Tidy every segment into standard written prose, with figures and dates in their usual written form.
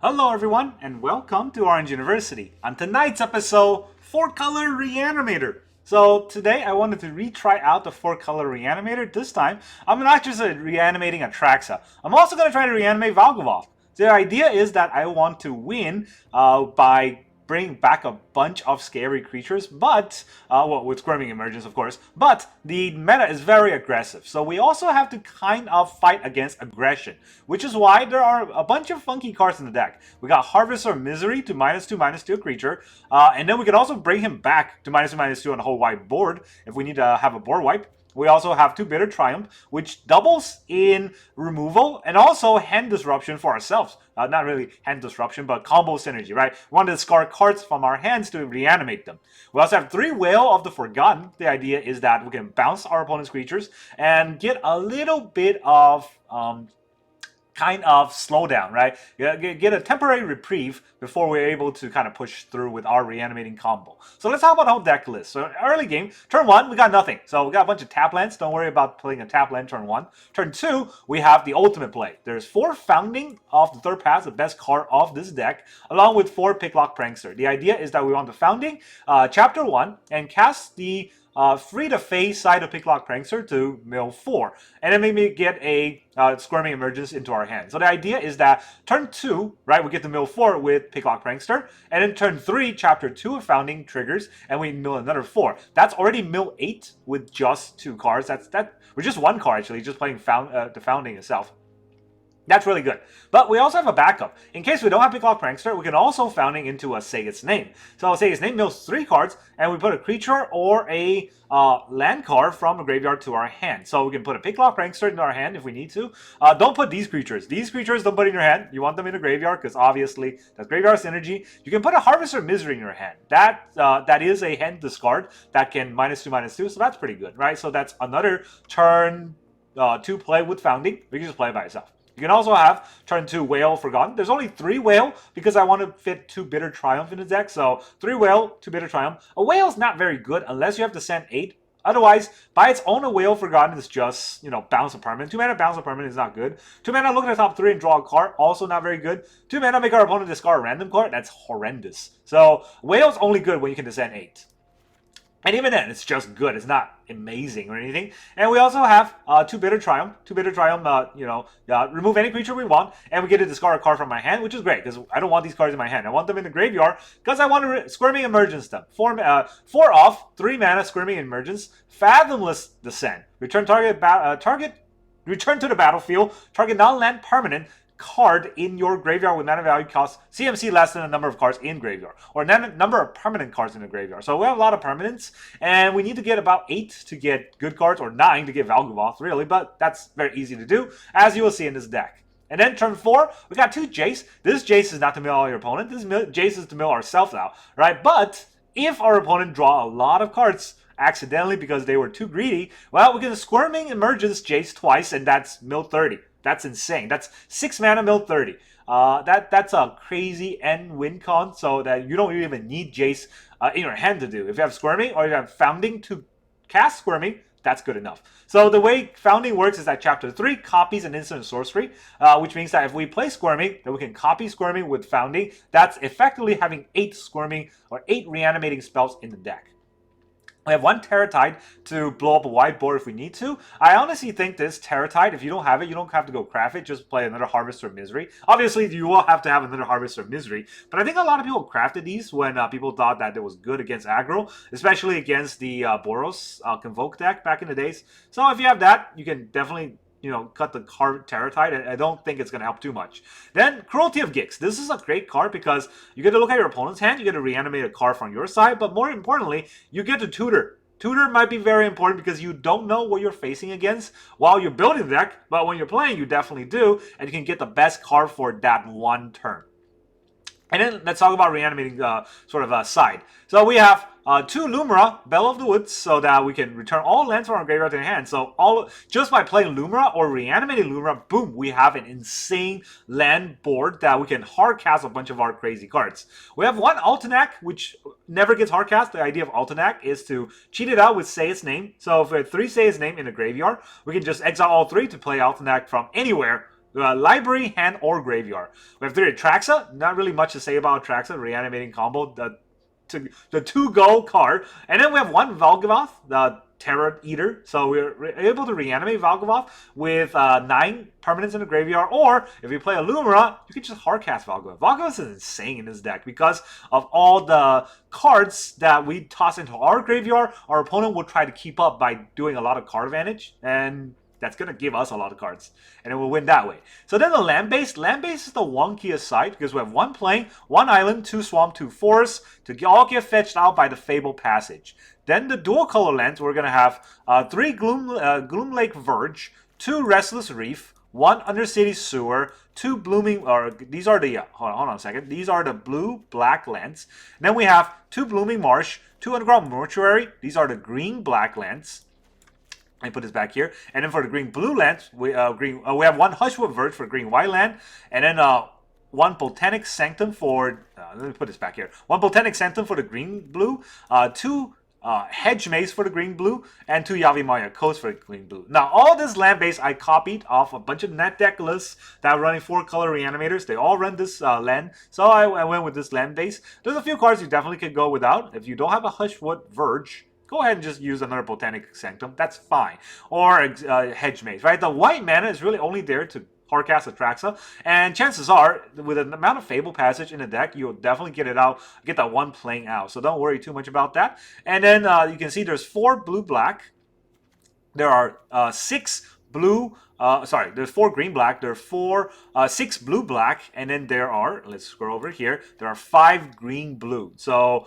Hello everyone, and welcome to Orange University. On tonight's episode, 4-color Reanimator. So today I wanted to retry out the 4-color Reanimator. This time, I'm not just reanimating Atraxa. I'm also going to try to reanimate Valgavoth. The idea is that I want to win by bringing back a bunch of scary creatures, but, with Squirming Emergence, of course, but the meta is very aggressive, so we also have to kind of fight against aggression, which is why there are a bunch of funky cards in the deck. We got Harvester of Misery to -2/-2 a creature, and then we can also bring him back to -2/-2 on the whole white board if we need to have a board wipe. We also have 2 Bitter Triumph, which doubles in removal and also hand disruption for ourselves. Not really hand disruption, but combo synergy, right? We want to discard cards from our hands to reanimate them. We also have 3 Whale of the Forgotten. The idea is that we can bounce our opponent's creatures and get a little bit of kind of slow down, right? Get a temporary reprieve before we're able to kind of push through with our reanimating combo. So let's talk about the whole deck list. So early game, turn 1, we got nothing. So we got a bunch of tap lands. Don't worry about playing a tap land turn 1. Turn 2, we have the ultimate play. There's 4 Founding of the Third Path, the best card of this deck, along with 4 Picklock Prankster. The idea is that we want the Founding, Chapter 1, and cast the free to face side of Picklock Prankster to mill 4, and then maybe get a Squirming Emergence into our hand. So the idea is that turn 2, right, we get to mill 4 with Picklock Prankster, and then turn 3, Chapter 2 of Founding triggers, and we mill another 4. That's already mill 8 with just 2 cards. We're just 1 card actually, just playing the Founding itself. That's really good. But we also have a backup. In case we don't have Picklock Prankster, we can also Founding into a Say Its Name. So Say Its Name mills 3 cards, and we put a creature or a land card from a graveyard to our hand. So we can put a Picklock Prankster into our hand if we need to. Don't put these creatures. These creatures don't put in your hand. You want them in the graveyard because obviously that's graveyard synergy. You can put a Harvester of Misery in your hand. That is a hand discard that can -2/-2, so that's pretty good, right? So that's another turn 2 play with Founding. We can just play it by itself. You can also have turn 2 Whale Forgotten. There's only 3 Whale because I want to fit 2 Bitter Triumph in the deck. So 3 Whale, 2 Bitter Triumph. A Whale's not very good unless you have to send 8. Otherwise, by its own, a Whale Forgotten is just, bounce a permanent. 2 mana bounce a permanent is not good. 2 mana look at the top 3 and draw a card, also not very good. 2 mana make our opponent discard a random card, that's horrendous. So Whale's only good when you can descend 8. And even then, it's just good. It's not amazing or anything. And we also have 2 Bitter Triumph. 2 Bitter Triumph, remove any creature we want, and we get to discard a card from my hand, which is great, because I don't want these cards in my hand. I want them in the graveyard, because I want to Squirming Emergence them. 4 off, 3 mana Squirming Emergence, Fathomless Descent. Return return to the battlefield, target non-land permanent, card in your graveyard with mana value cost CMC less than the number of cards in graveyard, or number of permanent cards in the graveyard. So we have a lot of permanents, and we need to get about 8 to get good cards, or 9 to get Valgavoth, really, but that's very easy to do, as you will see in this deck. And then turn 4, we got 2 Jace. This Jace is not to mill your opponent, this Jace is to mill ourselves out, right? But if our opponent draw a lot of cards accidentally because they were too greedy, well, we can Squirming Emergence Jace twice, and that's mill 30. That's insane. That's 6 mana mill 30. That's a crazy end win con, so that you don't even need Jace in your hand to do. If you have Squirming or you have Founding to cast Squirming, that's good enough. So the way Founding works is that Chapter 3 copies an instant sorcery, which means that if we play Squirming, then we can copy Squirming with Founding. That's effectively having 8 Squirming or 8 reanimating spells in the deck. We have 1 Terratide to blow up a white board if we need to. I honestly think this Terratide, if you don't have it, you don't have to go craft it. Just play another Harvester of Misery. Obviously, you will have to have another Harvester of Misery. But I think a lot of people crafted these when people thought that it was good against aggro, especially against the Boros Convoke deck back in the days. So if you have that, you can definitely cut the card Terratide. I don't think it's going to help too much. Then, Cruelty of Gix. This is a great card because you get to look at your opponent's hand, you get to reanimate a card from your side, but more importantly, you get to tutor. Tutor might be very important because you don't know what you're facing against while you're building the deck, but when you're playing, you definitely do, and you can get the best card for that one turn. And then let's talk about reanimating side. So we have 2 Lumra, Belle of the Woods, so that we can return all lands from our graveyard to the hand. So just by playing Lumra or reanimating Lumra, boom, we have an insane land board that we can hard cast a bunch of our crazy cards. We have 1 Altanak, which never gets hard cast. The idea of Altanak is to cheat it out with Say Its Name. So if we have 3 Say Its Name in the graveyard, we can just exile all 3 to play Altanak from anywhere library, hand, or graveyard. We have 3 Atraxa. Not really much to say about Atraxa. Reanimating combo. The 2-go card. And then we have 1 Valgavoth, the Terror Eater. So we're able to reanimate Valgavoth with 9 permanents in the graveyard. Or if you play a Lumira, you can just hardcast Valgavoth. Valgavoth is insane in this deck because of all the cards that we toss into our graveyard. Our opponent will try to keep up by doing a lot of card advantage. And that's going to give us a lot of cards. And it will win that way. So then the land-based. Land-based is the wonkiest side because we have 1 plane, 1 island, 2 swamp, 2 forests to all get fetched out by the Fabled Passage. Then the dual color lands, we're going to have 3 Gloomlake Verge, 2 Restless Reef, 1 Undercity Sewer, 2 Blooming, or these are the, hold on a second, these are the blue-black lands. And then we have 2 Blooming Marsh, 2 Underground Mortuary, these are the green-black lands. Let me put this back here. And then for the green-blue lands, we have 1 Hushwood Verge for green-white land, and then 1 Botanical Sanctum for, let me put this back here, 1 Botanical Sanctum for the green-blue, 2 Hedge Maze for the green-blue, and 2 Yavimaya Coast for the green-blue. Now, all this land base I copied off a bunch of net deck lists that are running 4-color reanimators. They all run this land, so I went with this land base. There's a few cards you definitely could go without. If you don't have a Hushwood Verge, go ahead and just use another Botanical Sanctum. That's fine. Or Hedge Maze, right? The white mana is really only there to hardcast Atraxa, and chances are, with an amount of Fabled Passage in the deck, you'll definitely get it out, get that 1 playing out. So don't worry too much about that. And then you can see there's 4 blue-black. There are 6 blue. There's 4 green-black. There are 6 blue-black, and then there are, let's scroll over here, there are 5 green-blue. So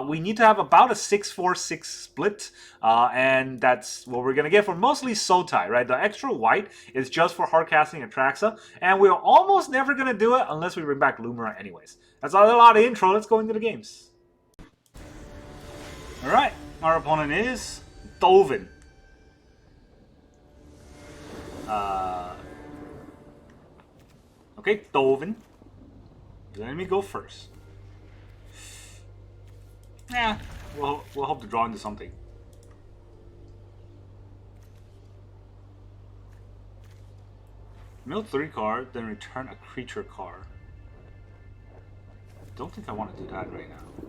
we need to have about a 6-4-6 split, and that's what we're going to get for mostly Sotai, right? The extra white is just for hardcasting Atraxa, and we're almost never going to do it unless we bring back Lumira anyways. That's a lot of intro. Let's go into the games. Alright, our opponent is Dolven. Okay, Dolven. Let me go first. Yeah, we'll hope to draw into something. Mill 3 card, then return a creature card. Don't think I want to do that right now.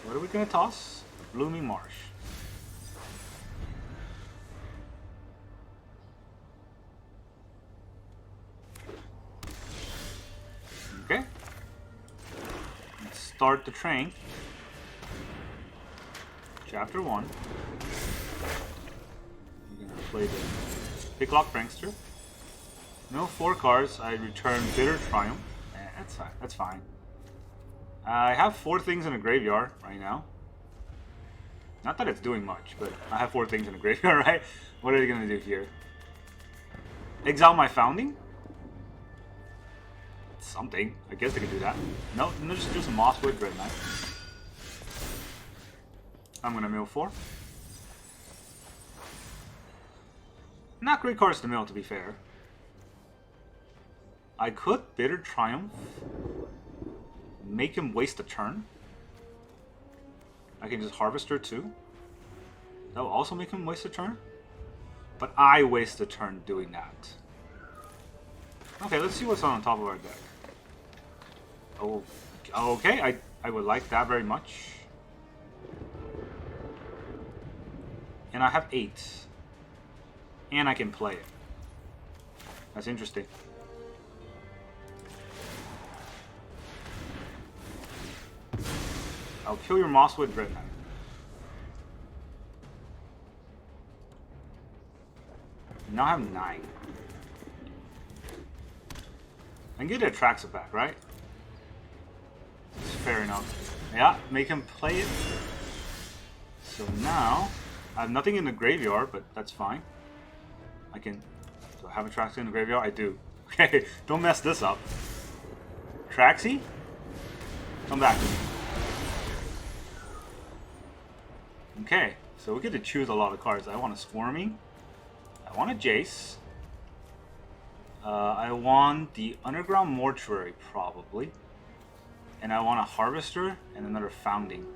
What are we gonna toss? Blooming Marsh. Okay. Let's start the train. Chapter 1. I'm gonna play the Picklock Prankster. No 4 cards. I return Bitter Triumph. That's fine. That's fine. I have 4 things in a graveyard right now. Not that it's doing much, but I have 4 things in a graveyard, right? What are they gonna do here? Exile my Founding? Something. I guess they could do that. No, just do some Mosswood Dreadnought. I'm gonna mill 4. Not great cards to mill, to be fair. I could Bitter Triumph. Make him waste a turn. I can just Harvester too. That will also make him waste a turn. But I waste a turn doing that. Okay, let's see what's on top of our deck. Oh, okay, I would like that very much. And I have 8. And I can play it. That's interesting. I'll kill your Mosswood Dreadnought. Now I have 9. I can get the Atraxa back, right? It's fair enough. Yeah, make him play it. So now, I have nothing in the graveyard, but that's fine. I can... Do I have Atraxa in the graveyard? I do. Okay, don't mess this up. Traxie? Come back to me. Okay, so we get to choose a lot of cards. I want a Squirming. I want a Jace. I want the Underground Mortuary, probably. And I want a Harvester and another Founding.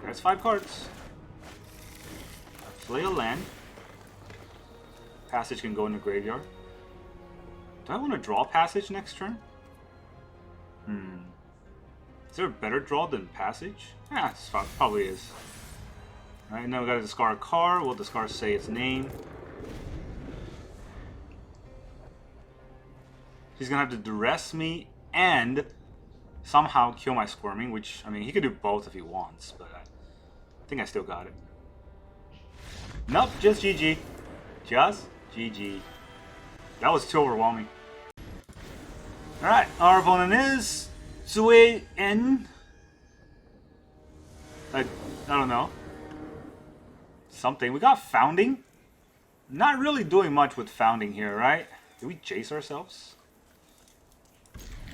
That's 5 cards. I play a land. Passage can go in the graveyard. Do I want to draw Passage next turn? Is there a better draw than Passage? Yeah, it probably is. Alright, now we gotta discard a card. We'll discard say its name. He's gonna have to duress me and somehow kill my Squirming, which, I mean, he could do both if he wants, but I think I still got it. Nope, just GG. Just GG. That was too overwhelming. Alright, our opponent is Tsue-EN. I don't know. Something. We got Founding. Not really doing much with Founding here, right? Did we chase ourselves?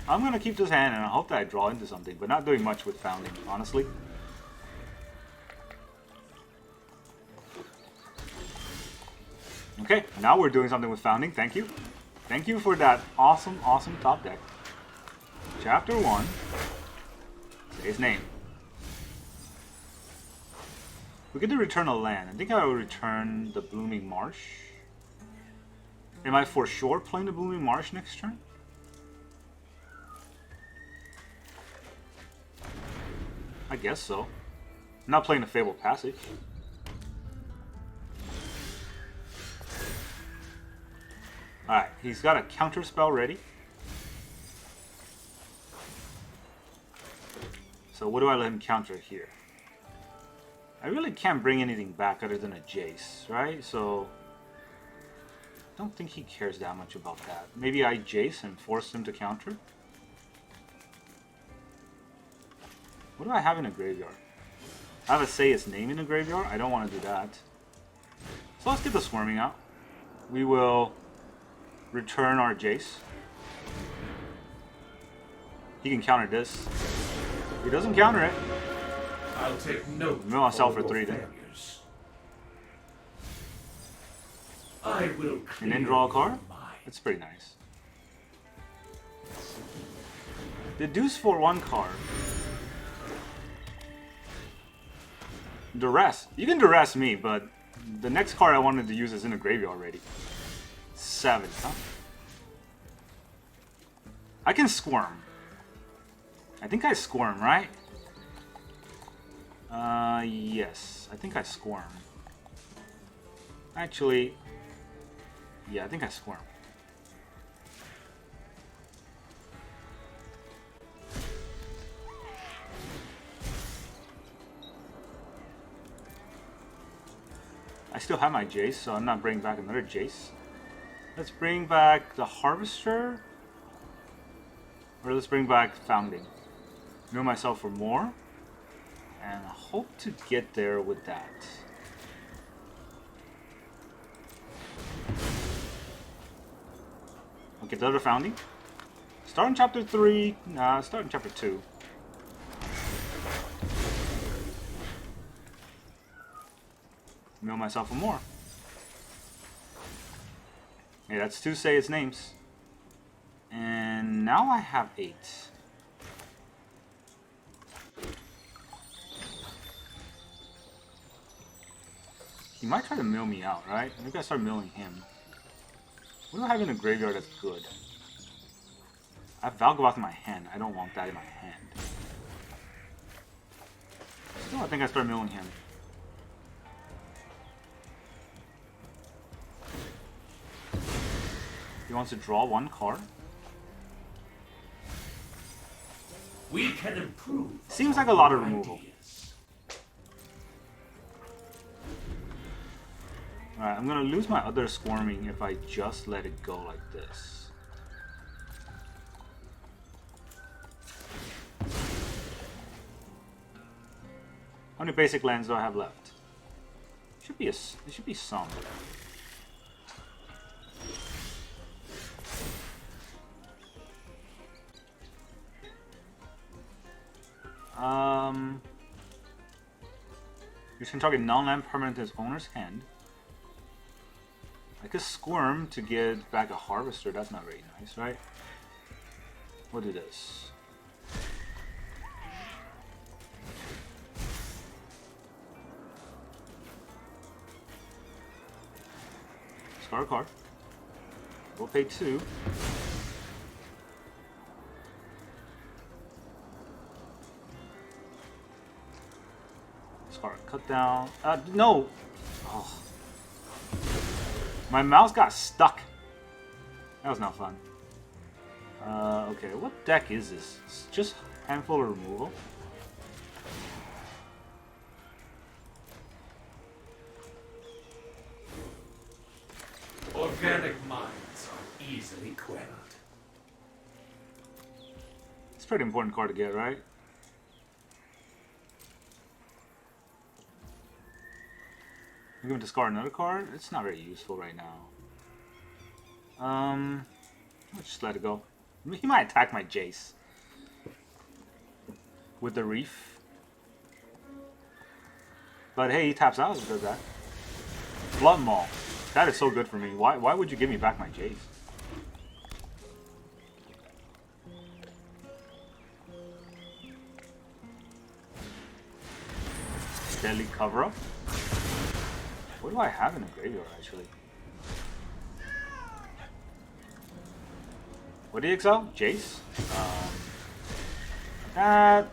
I'm going to keep this hand and I hope that I draw into something, but not doing much with Founding, honestly. Okay, now we're doing something with Founding. Thank you. Thank you for that awesome, awesome top deck. Chapter 1. Say his name. We get to return a land. I think I will return the Blooming Marsh. Am I for sure playing the Blooming Marsh next turn? I guess so. I'm not playing the Fabled Passage. Alright, he's got a counter spell ready. So what do I let him counter here? I really can't bring anything back other than a Jace, right? So I don't think he cares that much about that. Maybe I Jace and force him to counter? What do I have in a graveyard? I have a say its name in the graveyard? I don't want to do that. So let's get the Squirming out. We will return our Jace. He can counter this. He doesn't counter it. I'll take note. Mill myself for 3 then. I will And then draw a card? That's pretty nice. Deduce for 1 card. Duress. You can duress me, but the next card I wanted to use is in the graveyard already. 7, huh? I can Squirm. I think I Squirm, right? Yes. I think I Squirm. Actually, yeah, I think I Squirm. I still have my Jace, so I'm not bringing back another Jace. Let's bring back the Harvester. Or let's bring back Founding. Mill myself for more. And I hope to get there with that. Okay, the other Founding. Start in Chapter 3. Nah, start in Chapter 2. Mill myself for more. Okay, that's 2 say its names. And now I have 8. He might try to mill me out, right? Maybe I start milling him. What do I have in the graveyard that's good? I have Valgavoth in my hand. I don't want that in my hand. Still, I think I start milling him. He wants to draw 1 card. We can improve. Seems like a lot of removal. Alright, I'm gonna lose my other Squirming if I just let it go like this. How many basic lands do I have left? There should be some. You can target non-land permanent in its owner's hand. I could Squirm to get back a Harvester. That's not very nice, right? We'll do this. Discard a card. We'll pay 2. Discard a cut down. No! Oh. My mouse got stuck. That was not fun. Okay, what deck is this? It's just handful of removal. Organic minds are easily quelled. It's a pretty important card to get, right? We're going to discard another card? It's not very useful right now. Let's just let it go. He might attack my Jace. With the Reef. But hey, he taps out and does that. Blood Maul. That is so good for me. Why would you give me back my Jace? Deadly Cover-Up. What do I have in the graveyard, actually? What do you exile? Jace? That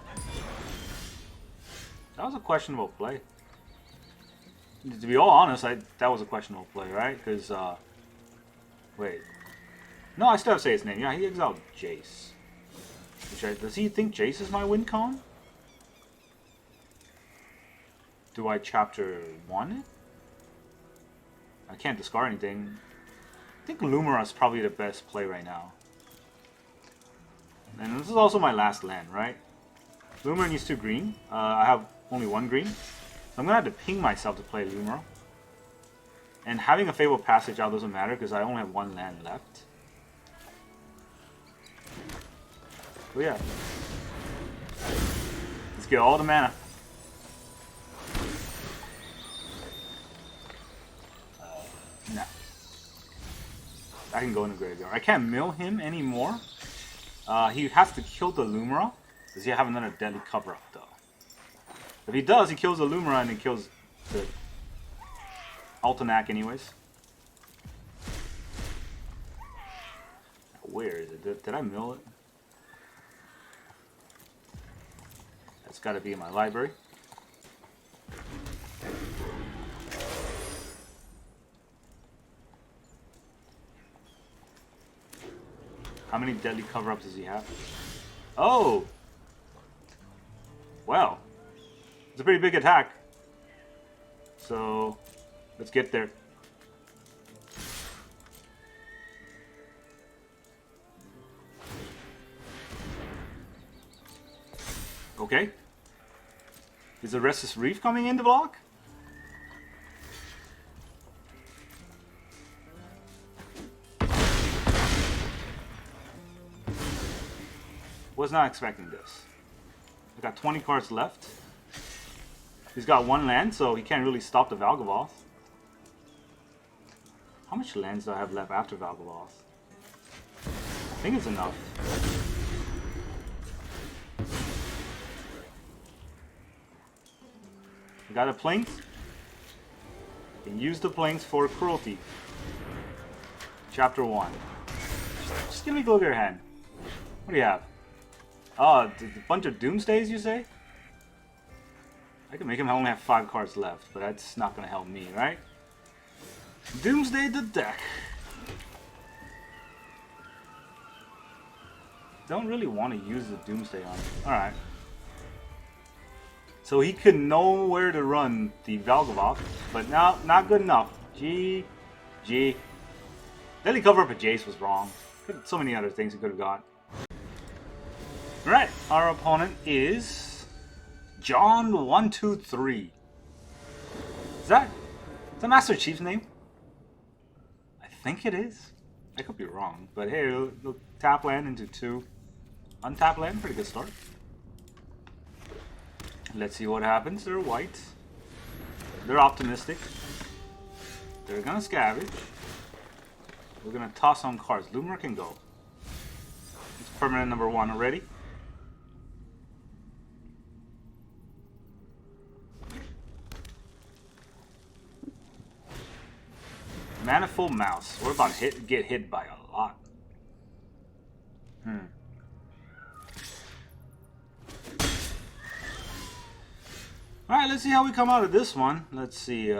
was a questionable play. To be all honest, that was a questionable play, right? Because, wait. No, I still have to say his name. Yeah, he exiled Jace. Does he think Jace is my win con? Do I chapter 1 it? I can't discard anything. I think Lumira is probably the best play right now. And this is also my last land, right? Lumira needs 2 green. I have only 1 green. So I'm going to have to ping myself to play Lumira. And having a Fabled Passage out doesn't matter because I only have 1 land left. So yeah. Let's get all the mana. No. I can go in the graveyard. I can't mill him anymore. He has to kill the Lumira. Does he have another deadly cover-up, though? If he does, he kills the Lumira and he kills the Altanak anyways. Where is it? Did I mill it? That's got to be in my library. How many deadly cover-ups does he have? Oh! Well. It's a pretty big attack. So, let's get there. Okay. Is the Restless Reef coming in the block? Was not expecting this. I got 20 cards left. He's got 1 land, so he can't really stop the Valgavoth. How much lands do I have left after Valgavoth? I think it's enough. I got a Plank. You can use the Planks for Cruelty. Chapter 1. Just give me a look at your hand. What do you have? Oh, a bunch of Doomsdays, you say? I can make him only have 5 cards left, but that's not going to help me, right? Doomsday the deck. Don't really want to use the Doomsday on him. Alright. So he could know where to run the Valgavoth, but not good enough. G. Deadly Cover-Up at Jace was wrong. So many other things he could have got. Alright, our opponent is John123. Is that Master Chief's name? I think it is. I could be wrong, but hey, it'll tap land into 2. Untap land, pretty good start. Let's see what happens. They're white. They're optimistic. They're gonna scavenge. We're gonna toss on cards. Lumira can go. It's permanent number 1 already. Manifold Mouse. We're about to get hit by a lot. Alright, let's see how we come out of this one. Let's see,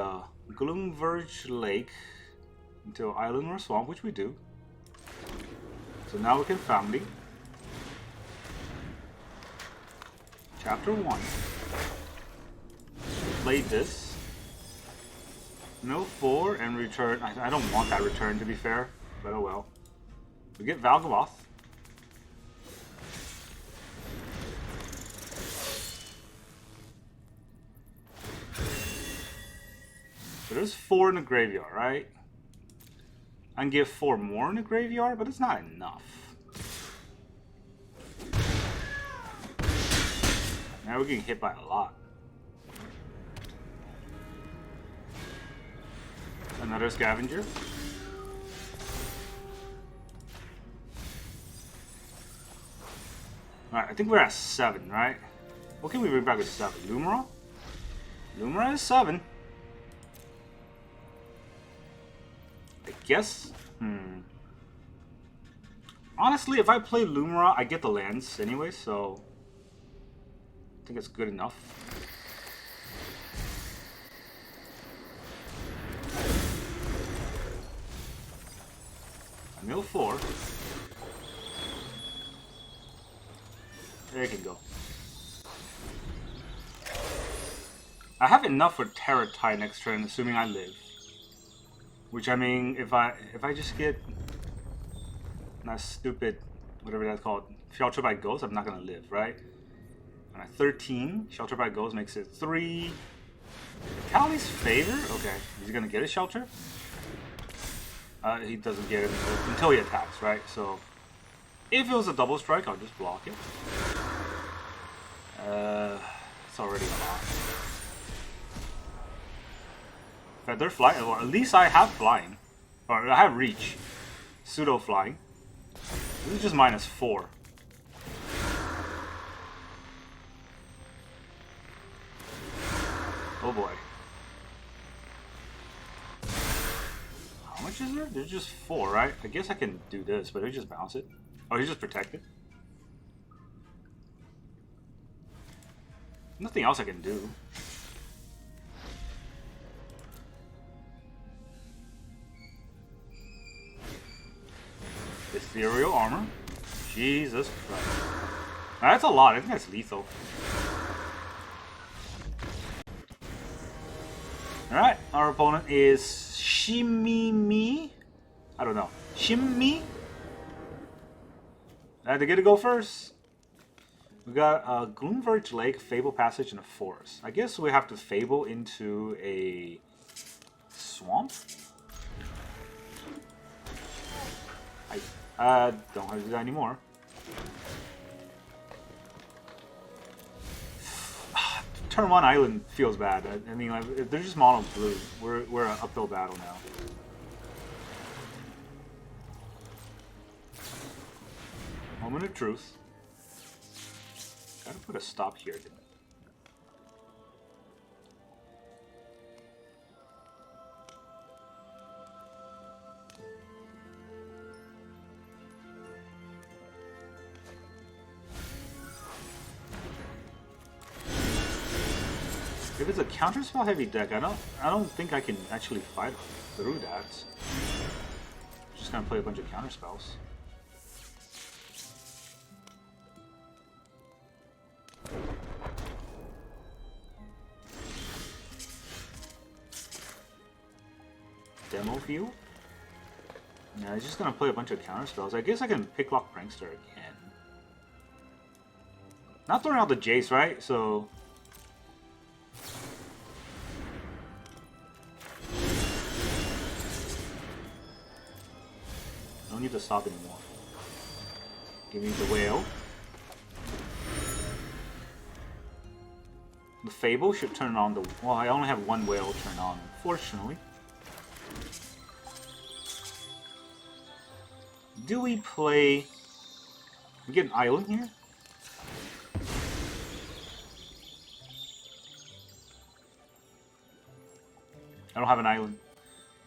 Glooming Verge Lake into Island or Swamp, which we do. So now we can family. Chapter 1. Play this. Mill 4 and return. I don't want that return, to be fair, but oh well. We get Valgavoth. So there's 4 in the graveyard, right? I can give 4 more in the graveyard, but it's not enough. Now we're getting hit by a lot. Another scavenger. Alright, I think we're at 7, right? What can we bring back with 7? Lumera? Lumera is 7. I guess. Honestly, if I play Lumera, I get the lands anyway, so I think it's good enough. I mill 4. There you can go. I have enough for Terra Tide next turn, assuming I live. Which, I mean, if I just get that stupid, whatever that's called, Shelter by Ghost, I'm not gonna live, right? And at 13, Shelter by Ghost makes it 3. Callie's Favor? Okay, he's gonna get a Shelter. He doesn't get it until he attacks, right? So, if it was a double strike, I'll just block it. It's already a lot. Feather Fly, or at least I have flying. Or I have reach. Pseudo flying. This is just -4. Oh boy. How much is there? There's just 4, right? I guess I can do this, but he just bounce it. Oh, he's just protected. Nothing else I can do. Ethereal Armor. Jesus Christ. That's a lot. I think that's lethal. Alright, our opponent is Shimmi. I don't know. Shimmi? I had to get to go first. We got a Gloomlake Verge Lake, Fabled Passage, and a Forest. I guess we have to Fable into a swamp? I don't have to do that anymore. Turn 1 island feels bad. I mean, like, if they're just mono blue, we're an uphill battle now. Moment of truth. Gotta put a stop here. If it's a counterspell heavy deck, I don't think I can actually fight through that. Just gonna play a bunch of counterspells. Demo view? Yeah, he's just gonna play a bunch of counterspells. I guess I can Picklock Prankster again. Not throwing out the Jace, right? So don't need to stop anymore. Give me the whale. The Fable should turn on the... Well, I only have one whale turned on, unfortunately. Do we play... We get an island here? I don't have an island.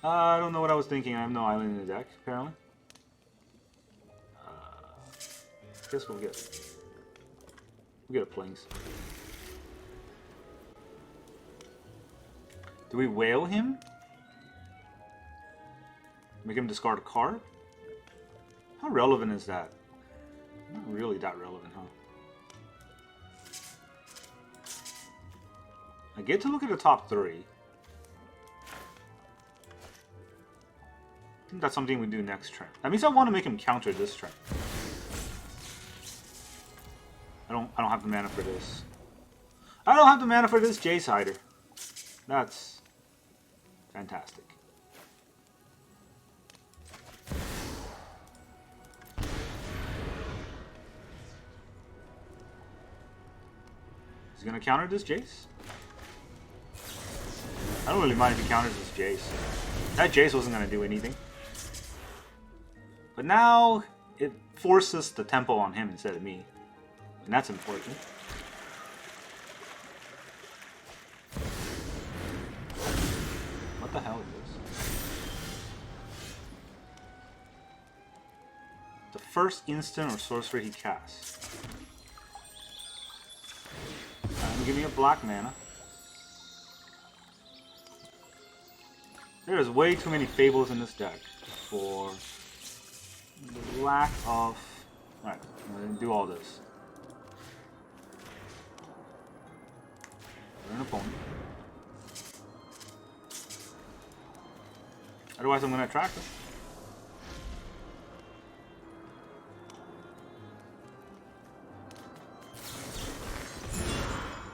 I don't know what I was thinking. I have no island in the deck, apparently. Guess we'll get a Plains. Do we whale him? Make him discard a card? How relevant is that? Not really that relevant, huh? I get to look at the top 3. I think that's something we do next turn. That means I want to make him counter this turn. I don't have the mana for this. I don't have the mana for this Jace either. That's fantastic. Is he gonna counter this Jace? I don't really mind if he counters this Jace. That Jace wasn't gonna do anything. But now it forces the tempo on him instead of me. And that's important. What the hell is this? The first instant or sorcery he casts. Give me a black mana. There's way too many Fables in this deck for the lack of... Alright, I'm going to do all this. An opponent. Otherwise I'm going to attract him.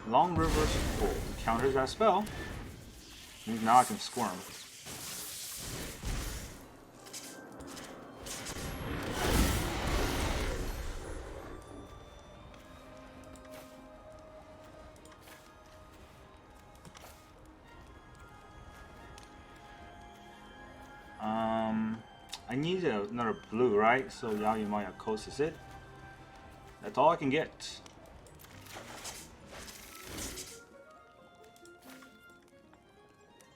Long Reverse Pull counters that spell. Means now I can squirm. I need another blue, right? So Yayumaya Coast is it. That's all I can get.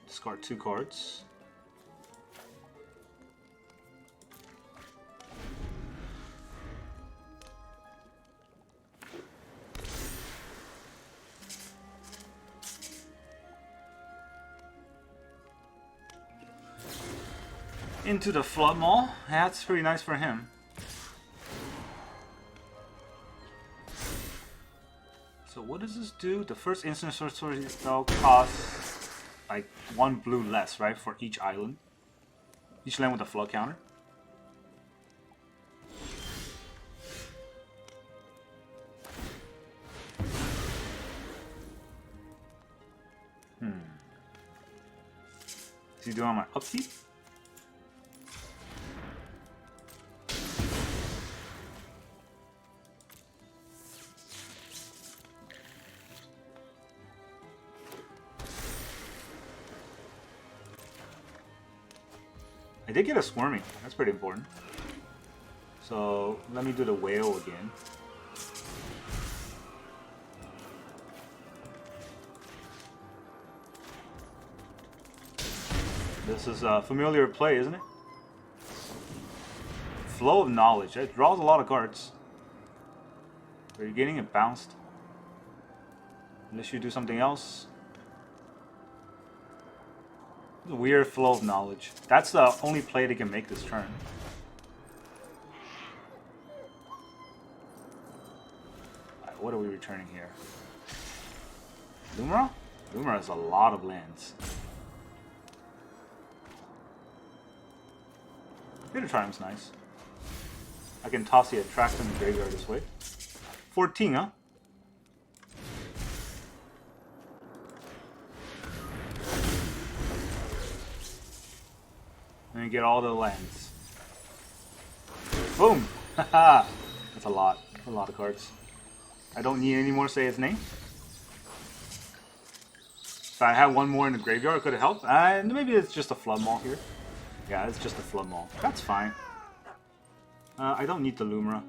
Discard 2 cards. Into the Flood Maul. That's pretty nice for him. So what does this do? The first instant sorcery spell costs like 1 blue less, right? For each island. Each land with a flood counter. Is he doing on my upkeep? I did get a Squirming. That's pretty important. So let me do the whale again. This is a familiar play, isn't it? Flow of Knowledge. It draws a lot of cards. Are you getting it bounced? Unless you do something else. Weird Flow of Knowledge. That's the only play they can make this turn. Right, what are we returning here? Lumra? Lumra has a lot of lands. Bitter Triumph's nice. I can toss the Atraxa in the graveyard this way. 14, huh? And get all the lands. Boom! Haha! That's a lot. A lot of cards. I don't need any more Say Its Name. If I had one more in the graveyard, could have helped. Maybe it's just a Flood Maul here. Yeah, it's just a Flood Maul. That's fine. I don't need the Lumra.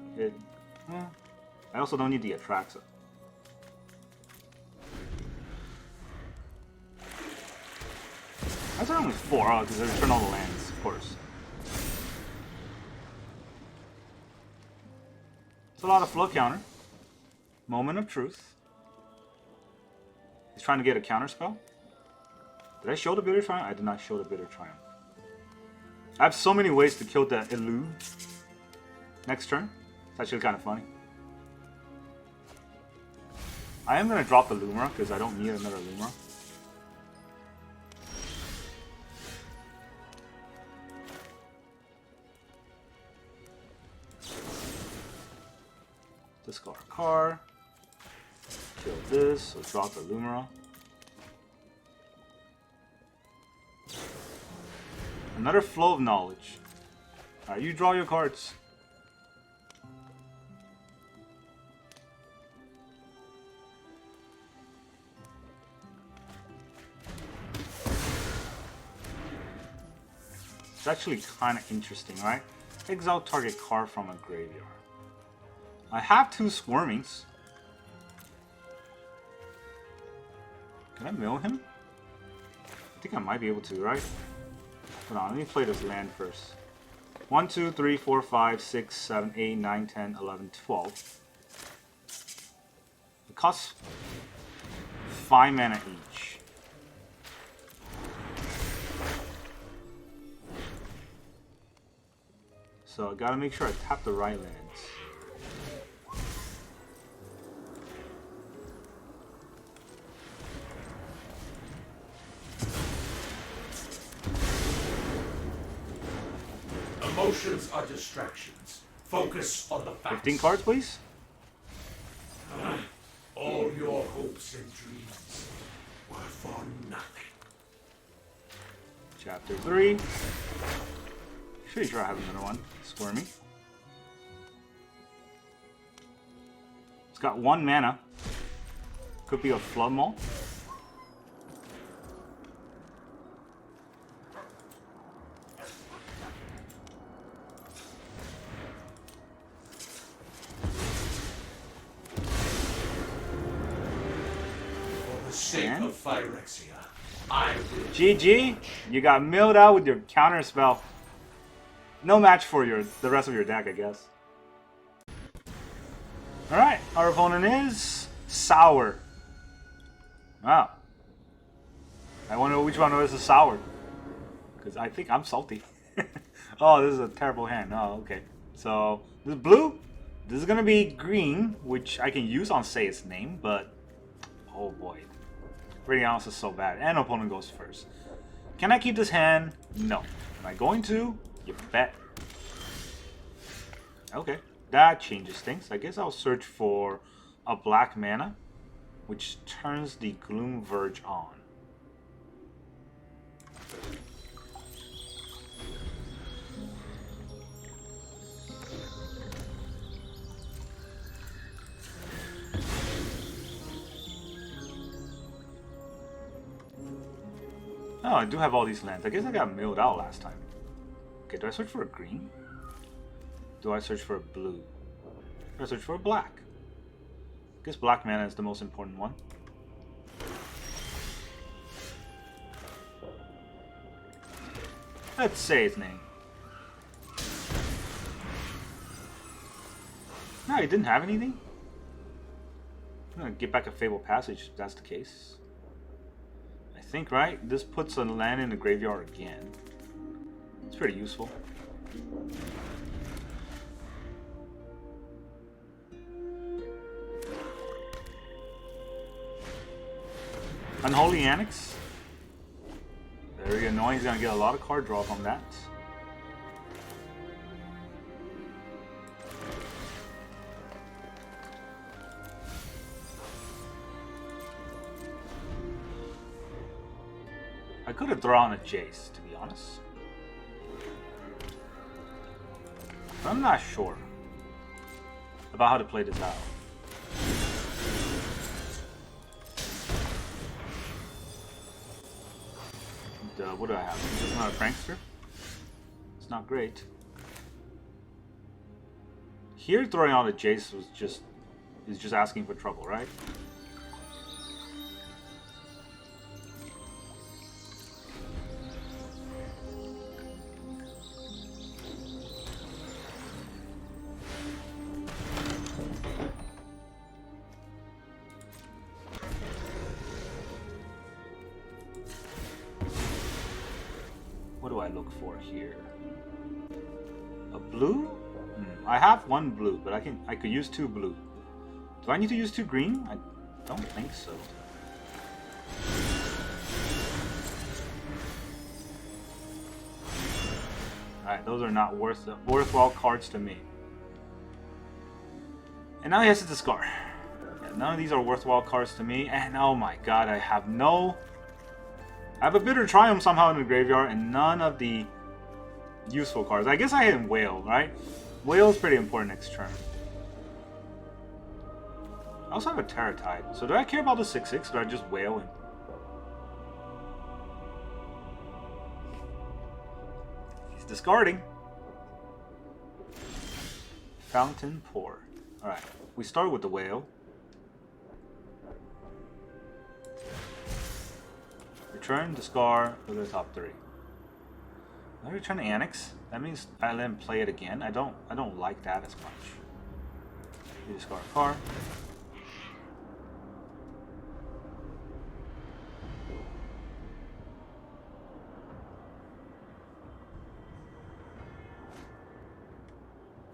I also don't need the Atraxa. I That's only 4. Oh, because I return all the lands, of course. It's a lot of flow counter. Moment of truth. He's trying to get a counter spell. Did I show the Bitter Triumph? I did not show the Bitter Triumph. I have so many ways to kill the Elude next turn. It's actually kind of funny. I am going to drop the Lumra because I don't need another Lumra. Discard a card. Kill this, so drop the Lumra. Another Flow of Knowledge. Alright, you draw your cards. It's actually kind of interesting, right? Exile target card from a graveyard. I have 2 Squirmings. Can I mill him? I think I might be able to, right? Hold on, let me play this land first. 1, 2, 3, 4, 5, 6, 7, 8, 9, 10, 11, 12. It costs 5 mana each. So I gotta make sure I tap the right lands. Emotions are distractions. Focus on the facts. 15 cards, please. All your hopes and dreams were for nothing. Chapter 3. Pretty sure I have another one. Squirmy. It's got 1 mana. Could be a Flood Maul. Sake of Phyrexia, I will. GG, you got milled out with your counter spell. No match for the rest of your deck, I guess. Alright, our opponent is Sour. Wow. I wonder which one of us is Sour. Because I think I'm salty. Oh, this is a terrible hand. Oh, okay. So, this is blue. This is going to be green, which I can use on say its name, but oh boy. Reanimators is so bad. And opponent goes first. Can I keep this hand? No. Am I going to? You bet. Okay. That changes things. I guess I'll search for a black mana, which turns the Gloom Verge on. Oh, I do have all these lands. I guess I got milled out last time. Okay, do I search for a green? Do I search for a blue? Do I search for a black? I guess black mana is the most important one. Let's say its name. No, it didn't have anything? I'm gonna get back a Fabled Passage if that's the case. I think, right? This puts a land in the graveyard again. It's pretty useful. Unholy Annex. Very annoying. He's gonna get a lot of card draw from that. I could have drawn a Jace, to be honest. But I'm not sure about how to play this out. And, what do I have? Just another Prankster? It's not great. Here, throwing out a Jace was is just asking for trouble, right? I look for here? A blue? I have one blue, but I could use 2 blue. Do I need to use 2 green? I don't think so. Alright, those are not worthwhile cards to me. And now he has to discard. Yeah, none of these are worthwhile cards to me. And oh my god, I have a Bitter Triumph somehow in the graveyard and none of the useful cards. I guess I hit Whale, right? Whale is pretty important next turn. I also have a Terratide. So do I care about the 6/6? Or do I just Whale him? He's discarding. Fountain Pour. Alright, we start with the Whale. Return, discard, go to the top 3. I return the Annex. That means I let him play it again. I don't like that as much. You discard a card.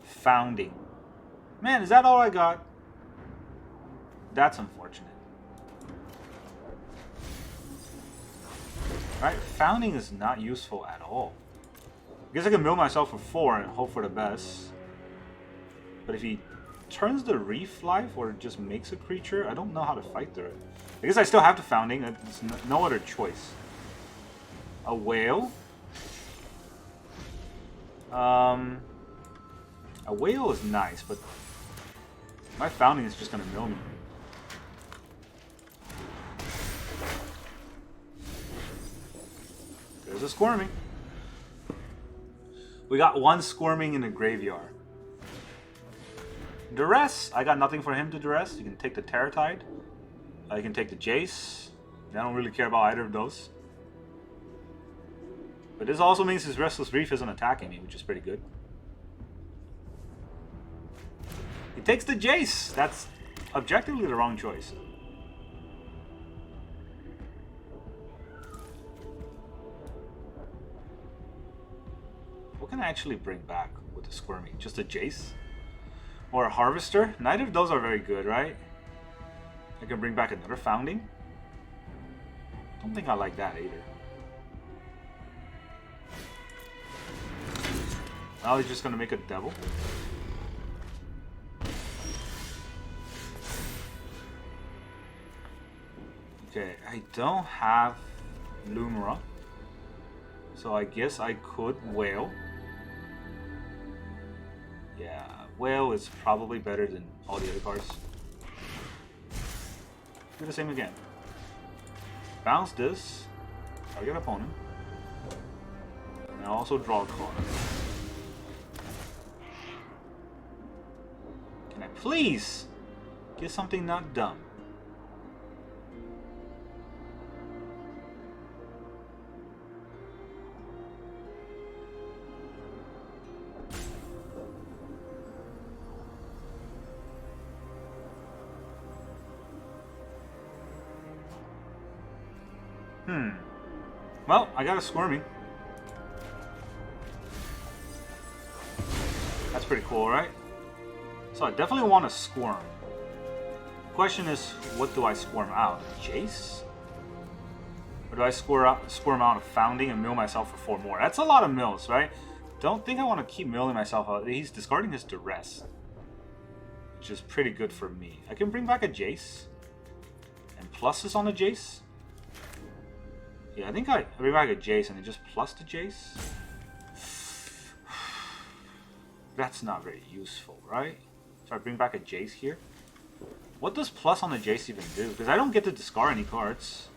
Founding. Man, is that all I got? That's unfortunate. Right, Founding is not useful at all. I guess I can mill myself for 4 and hope for the best. But if he turns the Reef Life or just makes a creature, I don't know how to fight through it. I guess I still have the Founding. There's no other choice. A Whale. A Whale is nice, but my Founding is just going to mill me. There's a Squirming. We got 1 Squirming in the graveyard. Duress. I got nothing for him to Duress. You can take the Terratide. You can take the Jace. I don't really care about either of those. But this also means his Restless Reef isn't attacking me, which is pretty good. He takes the Jace. That's objectively the wrong choice. What can I actually bring back with the Squirming? Just a Jace? Or a Harvester? Neither of those are very good, right? I can bring back another Founding. Don't think I like that either. Now he's just gonna make a Devil. Okay, I don't have Lumra. So I guess I could Whale. Yeah, Whale is probably better than all the other cards. Do the same again. Bounce this. Target opponent. And I'll also draw a card. Can I please get something not dumb? Well, I got a Squirming. That's pretty cool, right? So I definitely want to Squirm. The question is, what do I Squirm out? Jace? Or do I Squirm out a Founding and mill myself for 4 more? That's a lot of mills, right? Don't think I want to keep milling myself out. He's discarding his Duress, which is pretty good for me. I can bring back a Jace. And pluses on a Jace. Yeah, I think I bring back a Jace and then just plus the Jace. That's not very useful, right? So I bring back a Jace here. What does plus on the Jace even do? Because I don't get to discard any cards.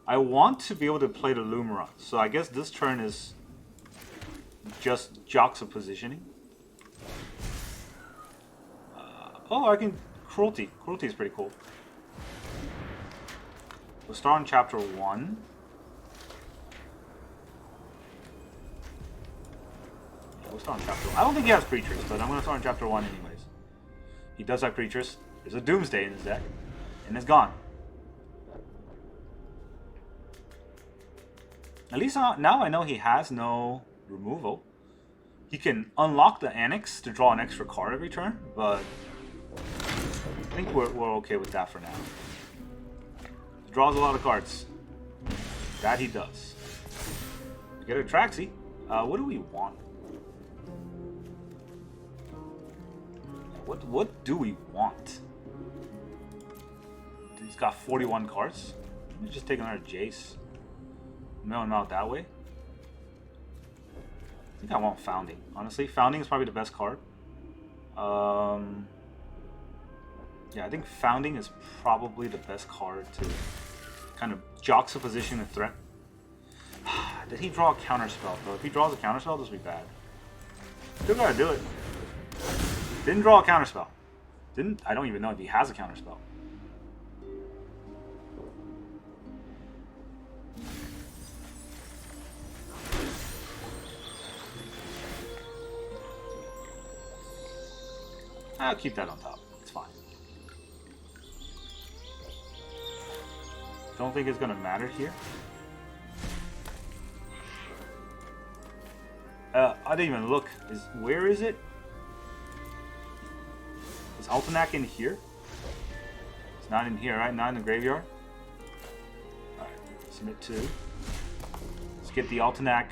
I want to be able to play the Lumra, so I guess this turn is just juxtapositioning. Oh, I can Cruelty. Cruelty is pretty cool. We'll start on chapter 1. Yeah, we'll start on chapter 1. I don't think he has creatures, but I'm going to start on chapter 1 anyways. He does have creatures. There's a Doomsday in his deck. And it's gone. At least now I know he has no removal. He can unlock the Annex to draw an extra card every turn, but I think we're okay with that for now. He draws a lot of cards. That he does. Get a Atraxa. What do we want? What do we want? He's got 41 cards. Let me just take another Jace. Mill him out that way. I think I want Founding. Honestly, Founding is probably the best card. Yeah, I think Founding is probably the best card to kind of juxtaposition a threat. Did he draw a counterspell though? If he draws a counterspell, this will be bad. Still gotta do it. Didn't draw a counterspell. I don't even know if he has a counterspell. I'll keep that on top. It's fine. Don't think it's gonna matter here. I didn't even look. Where is it? Is Altanak in here? It's not in here, right? Not in the graveyard? Alright, submit 2. Let's get the Altanak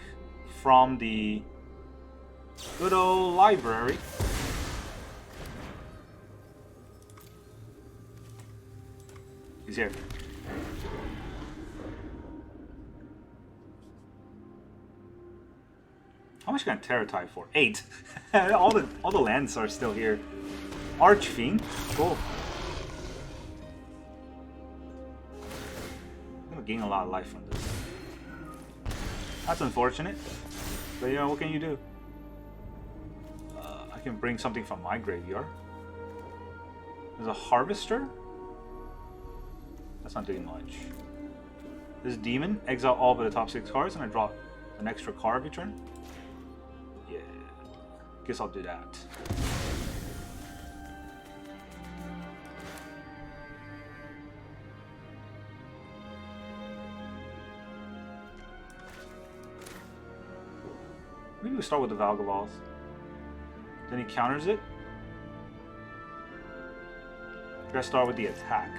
from the good old library. He's here. How much can I Terratide for? 8. all the lands are still here. Archfiend. Cool. I'm gonna gain a lot of life from this. That's unfortunate. But you know, what can you do? I can bring something from my graveyard. There's a Harvester. That's not doing much. This Demon, exile all but the top 6 cards, and I draw an extra card every turn. Yeah, guess I'll do that. Maybe we start with the Valgavoth. Then he counters it. I gotta start with the attack.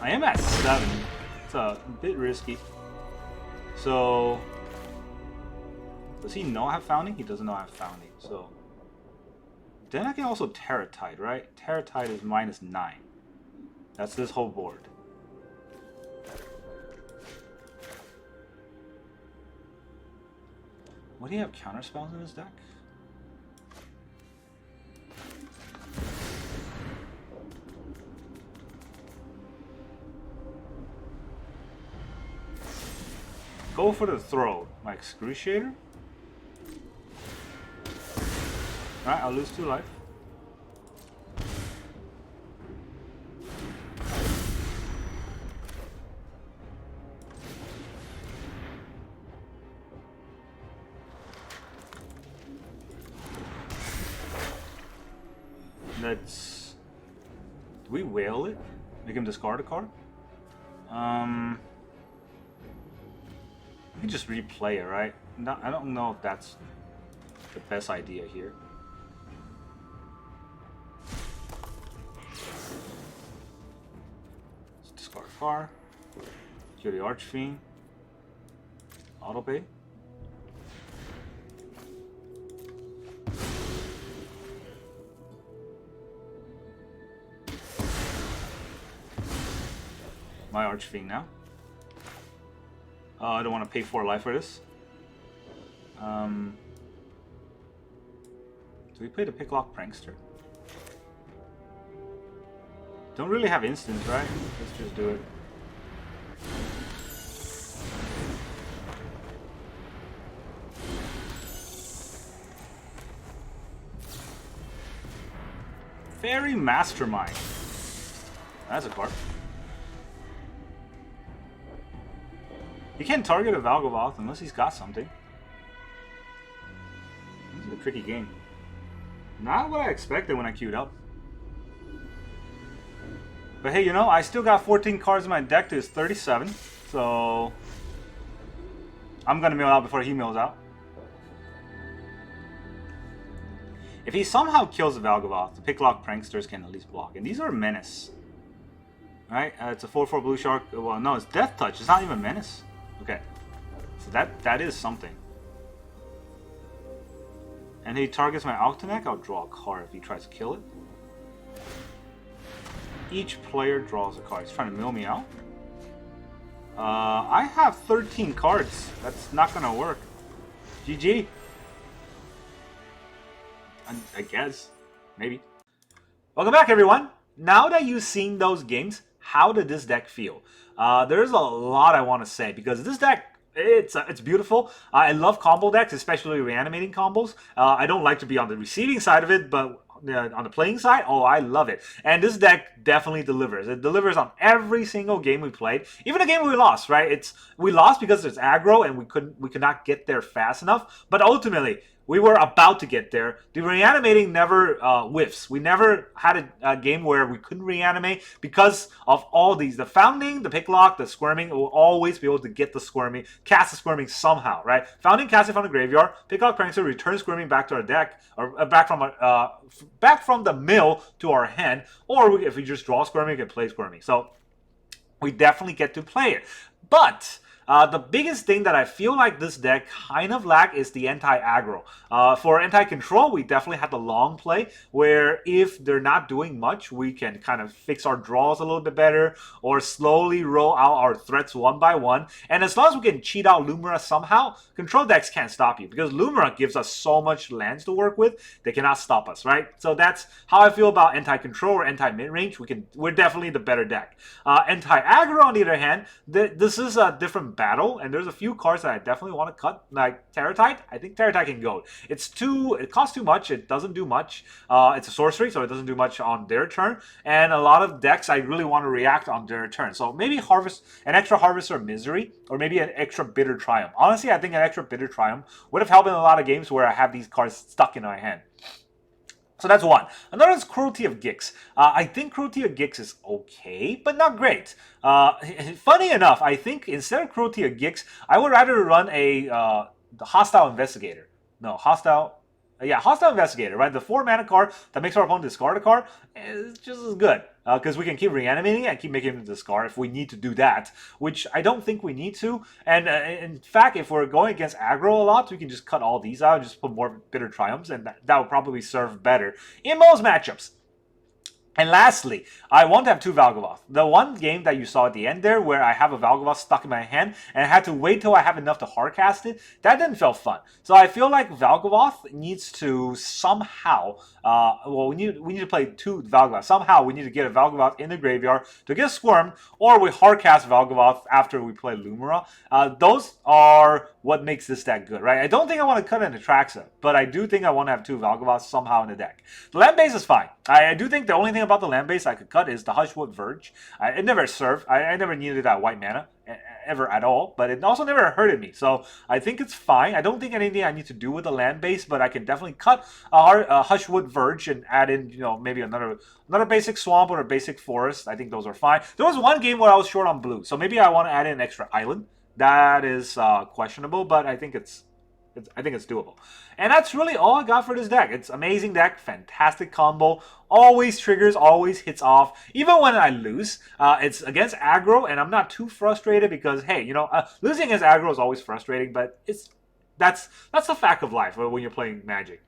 I am at 7. It's a bit risky. So, does he know I have Founding? He doesn't know I have Founding. So, then I can also Terratide, right? Terratide is -9. That's this whole board. Would he have counterspells in his deck? Go for the throw. My Excruciator? Alright, I'll lose 2 life. Let's... Do we whale it? Make him discard a card? We can just replay it, right? No, I don't know if that's the best idea here. Let's discard a card. Kill the Archfiend. Auto pay. My Archfiend now. I don't want to pay 4 life for this. Do we play the Picklock Prankster? Don't really have instants, right? Let's just do it. Fairy Mastermind. That's a card. He can't target a Valgavoth unless he's got something. This is a tricky game. Not what I expected when I queued up. But hey, you know, I still got 14 cards in my deck to his 37. So I'm going to mill out before he mills out. If he somehow kills the Valgavoth, the Picklock Pranksters can at least block. And these are Menace. Right? It's a 4/4 blue shark. Well, no, it's Death Touch. It's not even Menace. Okay. So that is something. And he targets my Altanak, I'll draw a card if he tries to kill it. Each player draws a card. He's trying to mill me out. I have 13 cards. That's not gonna work. GG. I guess. Maybe. Welcome back, everyone. Now that you've seen those games, how did this deck feel? There's a lot I want to say because this deck, it's beautiful. I love combo decks, especially reanimating combos. I don't like to be on the receiving side of it, but on the playing side, oh, I love it. And this deck definitely delivers. It delivers on every single game we played, even the game we lost. Right? We lost because it's aggro and we could not get there fast enough. But ultimately, we were about to get there. The reanimating never whiffs. We never had a game where we couldn't reanimate because of all these. The Founding, the Picklock, the Squirming will always be able to get the Squirming, cast the Squirming somehow, right? Founding casts it from the graveyard. Picklock Prankster returns Squirming back to our deck, or back from the mill to our hand. Or if we just draw Squirming, we can play Squirming. So we definitely get to play it. But the biggest thing that I feel like this deck kind of lack is the anti-aggro. For anti-control, we definitely had the long play, where if they're not doing much, we can kind of fix our draws a little bit better, or slowly roll out our threats one by one. And as long as we can cheat out Lumira somehow, control decks can't stop you, because Lumira gives us so much lands to work with, they cannot stop us, right? So that's how I feel about anti-control or anti-mid-range. We're definitely the better deck. Anti-aggro, on the other hand, this is a different battle, and there's a few cards that I definitely want to cut, like Terratite. I think Terratite can go. It costs too much. It doesn't do much. It's a sorcery, so it doesn't do much on their turn. And a lot of decks I really want to react on their turn. So maybe an extra Harvester of Misery, or maybe an extra Bitter Triumph. Honestly, I think an extra Bitter Triumph would have helped in a lot of games where I have these cards stuck in my hand. So that's one. Another is Cruelty of Gix. I think Cruelty of Gix is okay, but not great. Funny enough, I think instead of Cruelty of Gix, I would rather run the Hostile Investigator. No, Hostile Investigator, right? The 4-mana card that makes our opponent discard a card is just as good. Because we can keep reanimating it and keep making him discard if we need to do that, which I don't think we need to. And in fact, if we're going against aggro a lot, we can just cut all these out and just put more Bitter Triumphs, and that would probably serve better in most matchups. And lastly, I want to have 2 Valgavoth. The one game that you saw at the end there, where I have a Valgavoth stuck in my hand, and I had to wait till I have enough to hardcast it, that didn't feel fun. So I feel like Valgavoth needs to somehow, we need to play 2 Valgavoth. Somehow we need to get a Valgavoth in the graveyard to get Squirmed, or we hardcast Valgavoth after we play Lumira. Those are what makes this deck good, right? I don't think I want to cut an Atraxa, but I do think I want to have 2 Valgavoths somehow in the deck. The land base is fine. I do think the only thing about the land base I could cut is the Hushwood Verge. It never served. I never needed that white mana ever at all, but it also never hurted me. So I think it's fine. I don't think anything I need to do with the land base, but I can definitely cut a Hushwood Verge and add in, maybe another basic swamp or a basic forest. I think those are fine. There was one game where I was short on blue, so maybe I want to add in an extra island. That is questionable, but I think it's doable. And that's really all I got for this deck. It's amazing deck, fantastic combo, always triggers, always hits off. Even when I lose, it's against aggro, and I'm not too frustrated because, hey, losing against aggro is always frustrating, but that's the fact of life when you're playing Magic.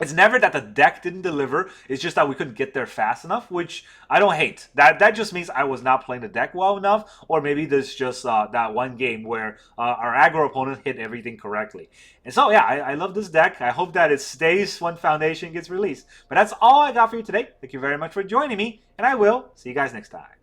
It's never that the deck didn't deliver. It's just that we couldn't get there fast enough, which I don't hate. That just means I was not playing the deck well enough, or maybe there's just that one game where our aggro opponent hit everything correctly. And so, yeah, I love this deck. I hope that it stays when Foundation gets released. But that's all I got for you today. Thank you very much for joining me, and I will see you guys next time.